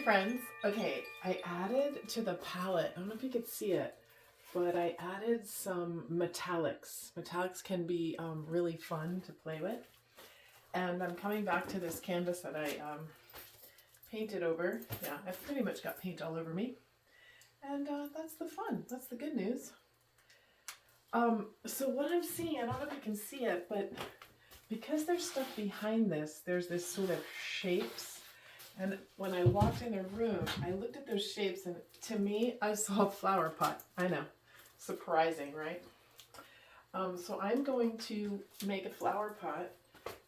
friends. Okay, I added to the palette, I don't know if you could see it, but I added some metallics. Metallics can be really fun to play with. And I'm coming back to this canvas that I painted over. Yeah, I've pretty much got paint all over me. And that's the fun. That's the good news. So what I'm seeing, I don't know if you can see it, but because there's stuff behind this, there's this sort of shapes. And when I walked in the room, I looked at those shapes, and to me, I saw a flower pot. I know, surprising, right? So I'm going to make a flower pot,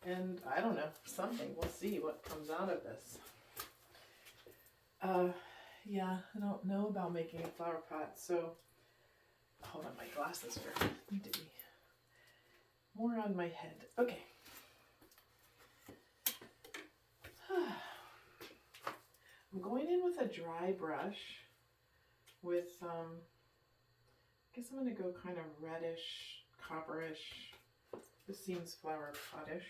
and I don't know, something. We'll see what comes out of this. Yeah, I don't know about making a flower pot, so hold on, my glasses need to be more on my head. Okay. I'm going in with a dry brush with, I guess I'm going to go kind of reddish, copperish. This seems flower potish.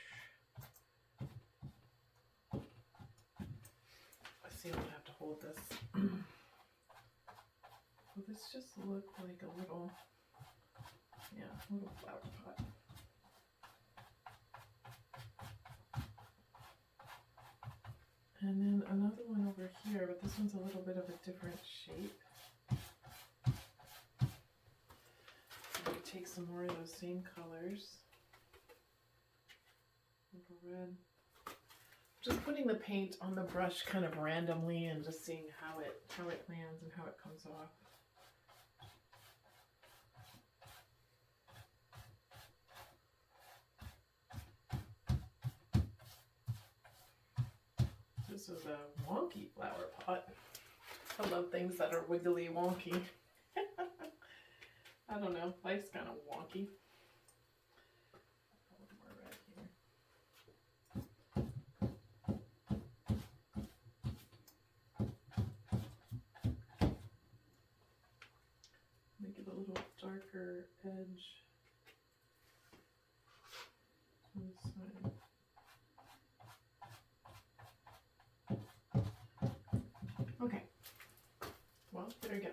Let's see if I have to hold this. Will this just look like a little, yeah, little flower pot? And then another one over here, but this one's a little bit of a different shape. I'm going to take some more of those same colors. Little red. Just putting the paint on the brush kind of randomly and just seeing how it lands and how it comes off. This is a wonky flower pot. I love things that are wiggly wonky. I don't know, life's kind of wonky. A little more red here. Make it a little darker edge on this side. Okay, well, there you go.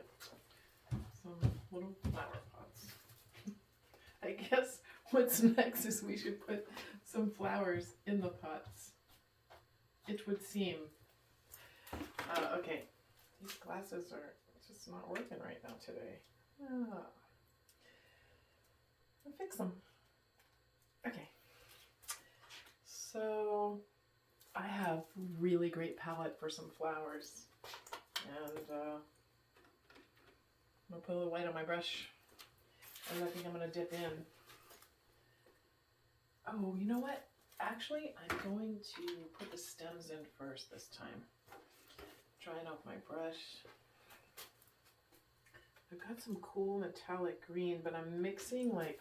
Some little flower pots. I guess what's next is we should put some flowers in the pots. It would seem. Okay, these glasses are just not working right now today. I'll fix them. Okay, so I have really great palette for some flowers. And I'm going to put a little white on my brush, and I think I'm going to dip in. Oh, you know what? Actually, I'm going to put the stems in first this time. Drying off my brush. I've got some cool metallic green, but I'm mixing like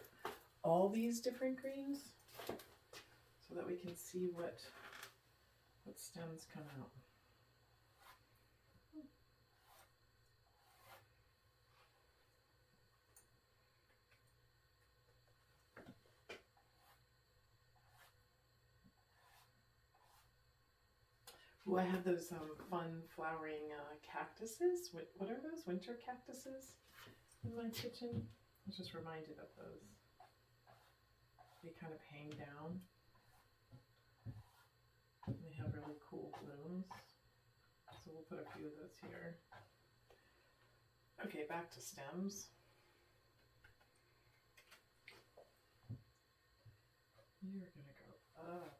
all these different greens so that we can see what stems come out. Oh, I have those fun flowering cactuses. What are those? Winter cactuses in my kitchen. I was just reminded of those. They kind of hang down. And they have really cool blooms. So we'll put a few of those here. Okay, back to stems. You're going to go up.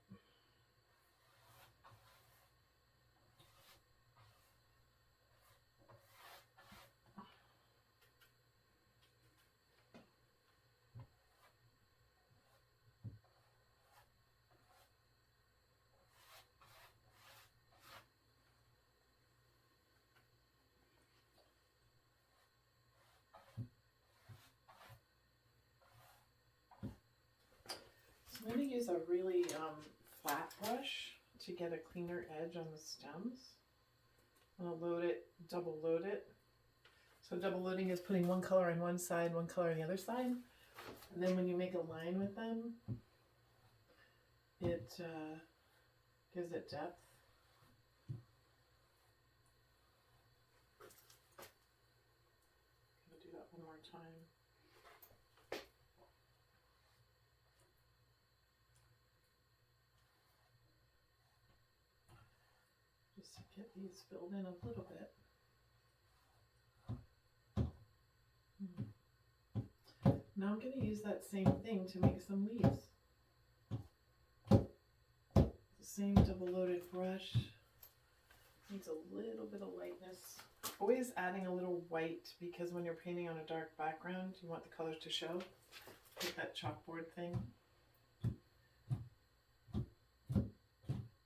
I'm going to use a really flat brush to get a cleaner edge on the stems. I'm going to load it, double load it. So double loading is putting one color on one side, one color on the other side. And then when you make a line with them, it gives it depth. time. Just to get these filled in a little bit. Now I'm going to use that same thing to make some leaves. The same double-loaded brush. Needs a little bit of lightness. Always adding a little white, because when you're painting on a dark background, you want the colors to show. Like that chalkboard thing. I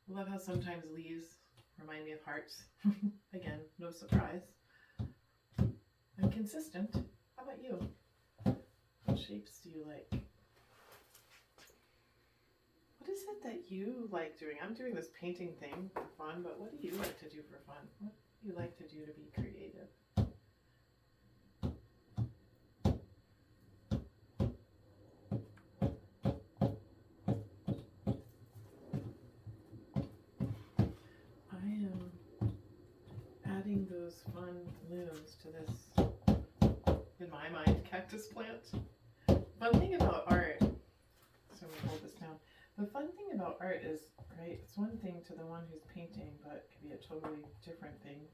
love how sometimes leaves remind me of hearts. Again, no surprise. I'm consistent. How about you? What shapes do you like? What is it that you like doing? I'm doing this painting thing for fun, but what do you like to do for fun? What do you like to do to be creative? I am adding those fun blooms to this, in my mind, cactus plant. Fun thing about art, so I'm gonna hold this down. The fun thing about art is, right, it's one thing to the one who's painting, but it can be a totally different thing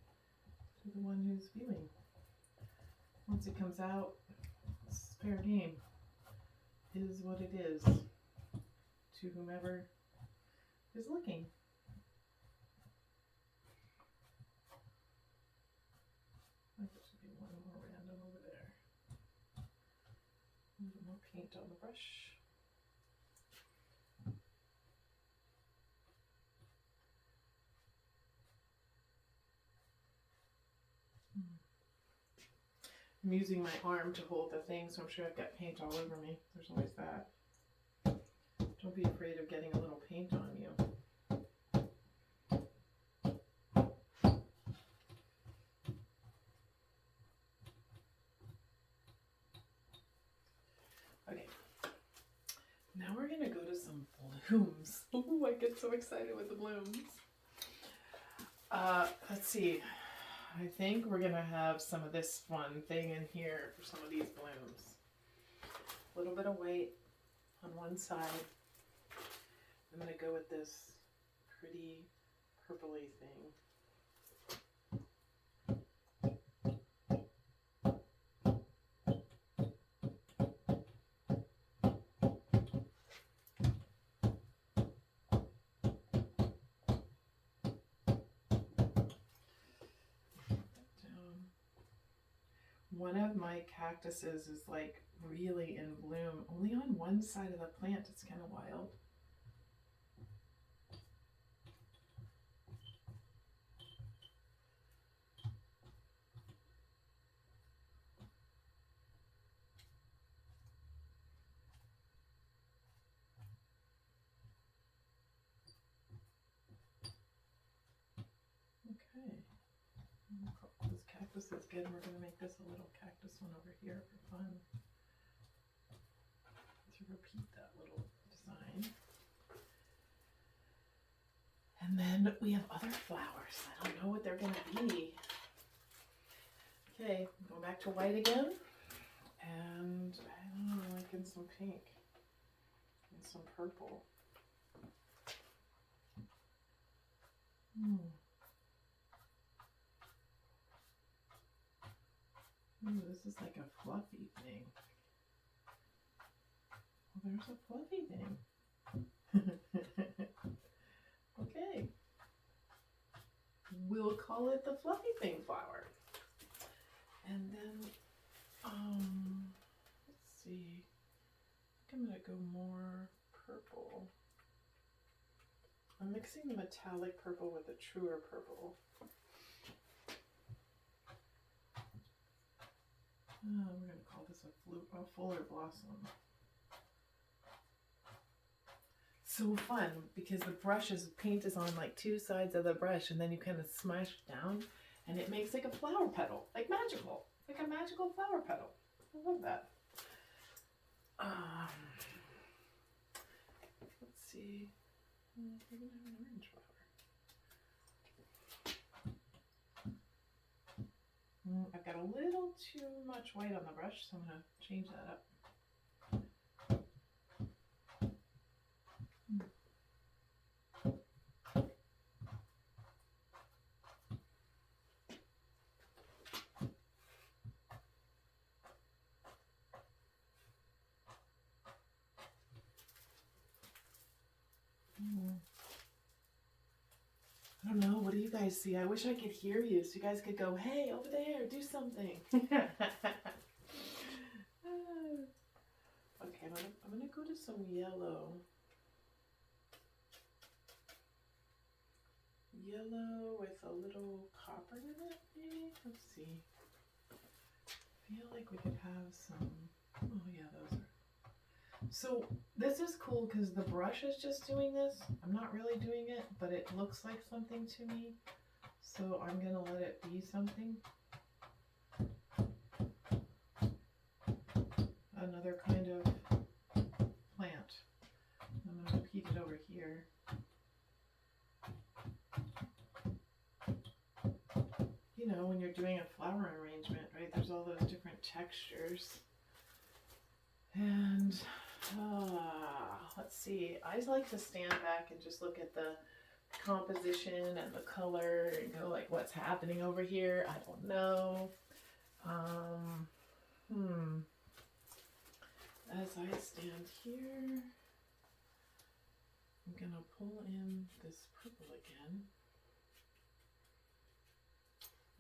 to the one who's viewing. Once it comes out, it's fair game. Is what it is to whomever is looking. I think there should be one more random over there. A little more paint on the brush. I'm using my arm to hold the thing, so I'm sure I've got paint all over me. There's always that. Don't be afraid of getting a little paint on you. Okay. Now we're going to go to some blooms. Ooh, I get so excited with the blooms. Let's see. I think we're going to have some of this fun thing in here for some of these blooms. A little bit of white on one side. I'm going to go with this pretty purpley thing. One of my cactuses is like really in bloom, only on one side of the plant. It's kind of wild. Okay. This cactus is good. We're going to make this a little cactus one over here for fun. To repeat that little design. And then we have other flowers. I don't know what they're going to be. Okay, going back to white again. And I don't know, I'm liking some pink and some purple. Ooh, this is like a fluffy thing. Well, there's a fluffy thing. Okay. We'll call it the fluffy thing flower. And then, let's see. I think I'm going to go more purple. I'm mixing the metallic purple with the truer purple. We're going to call this a fuller blossom. So fun, because the paint is on like two sides of the brush, and then you kind of smash it down, and it makes like a flower petal, like magical, like a magical flower petal. I love that. Let's see. We're going to have an orange flower. I've got a little too much white on the brush, so I'm going to change that up. I don't know. What do you guys see? I wish I could hear you so you guys could go, hey, over there, do something. Okay, I'm gonna go to some yellow. Yellow with a little copper in it, maybe? Let's see. I feel like we could have some. Oh yeah, those are. So this is cool because the brush is just doing this. I'm not really doing it, but it looks like something to me. So I'm gonna let it be something. Another kind of plant. I'm gonna repeat it over here. You know, when you're doing a flower arrangement, right? There's all those different textures. And let's see. I like to stand back and just look at the composition and the color and go like, what's happening over here? I don't know. As I stand here, I'm gonna pull in this purple again,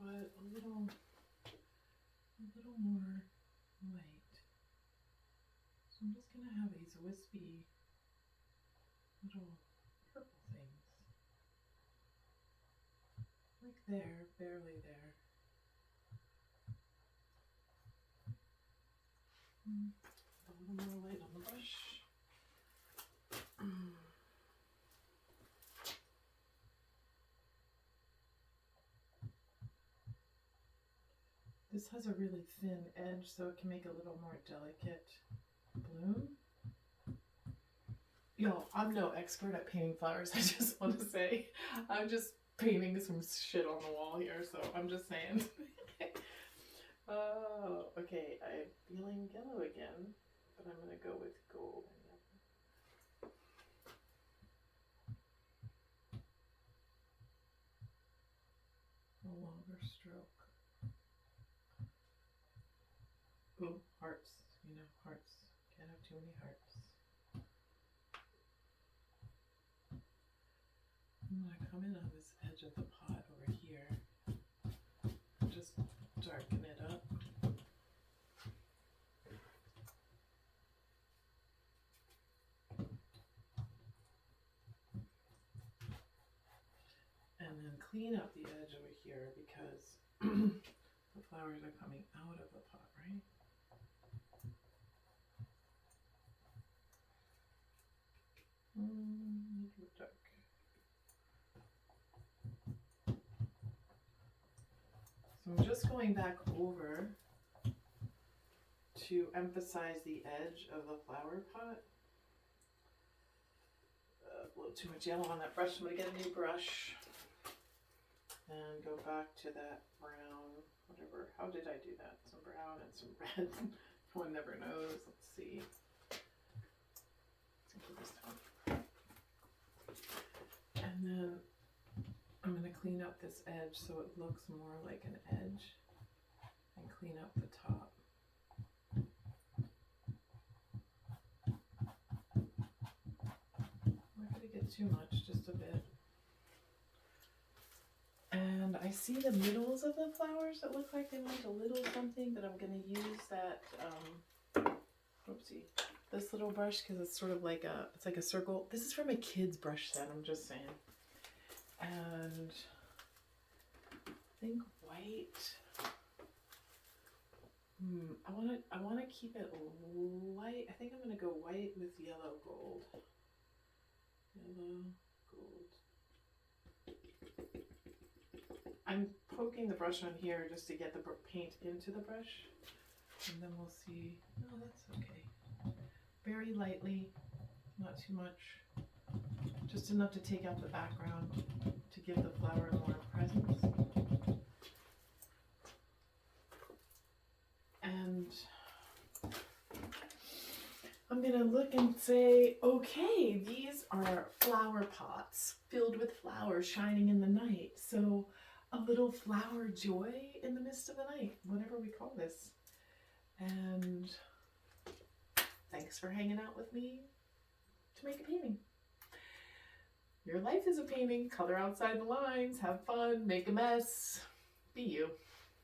but a little more light. So I'm just gonna have these wispy little purple things, like there, barely there. A little more light on the brush. This has a really thin edge, so it can make a little more delicate bloom. Yo, I'm no expert at painting flowers, I just want to say. I'm just painting some shit on the wall here, so I'm just saying. Oh, okay, I'm feeling yellow again, but I'm going to go with gold and yellow. A longer stroke. Ooh, hearts, you know, hearts. Can't have too many hearts. I'm going to come in on this edge of the pot over here. Just darken it up. And then clean up the edge over here because the flowers are coming out of the pot, right? Dark. So I'm just going back over to emphasize the edge of the flower pot. A little too much yellow on that brush. I'm going to get a new brush and go back to that brown, whatever. How did I do that? Some brown and some red. One never knows. Let's see. Let's do this one. And then I'm going to clean up this edge so it looks more like an edge and clean up the top. I'm not going to get too much, just a bit. And I see the middles of the flowers that look like they want a little something, but I'm going to use that, whoopsie, this little brush because it's sort of like it's like a circle. This is from a kid's brush set, I'm just saying. And I think white. I want to keep it light. I think I'm going to go white with yellow gold. Yellow gold. I'm poking the brush on here just to get the paint into the brush, and then we'll see. No, that's okay. Very lightly, not too much. Just enough to take out the background to give the flower more presence. And I'm going to look and say, okay, these are flower pots filled with flowers shining in the night. So a little flower joy in the midst of the night, whatever we call this. And thanks for hanging out with me to make a painting. Your life is a painting. Color outside the lines. Have fun. Make a mess. Be you.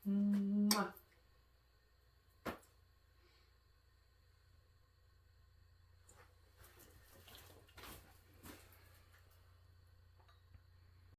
Mwah.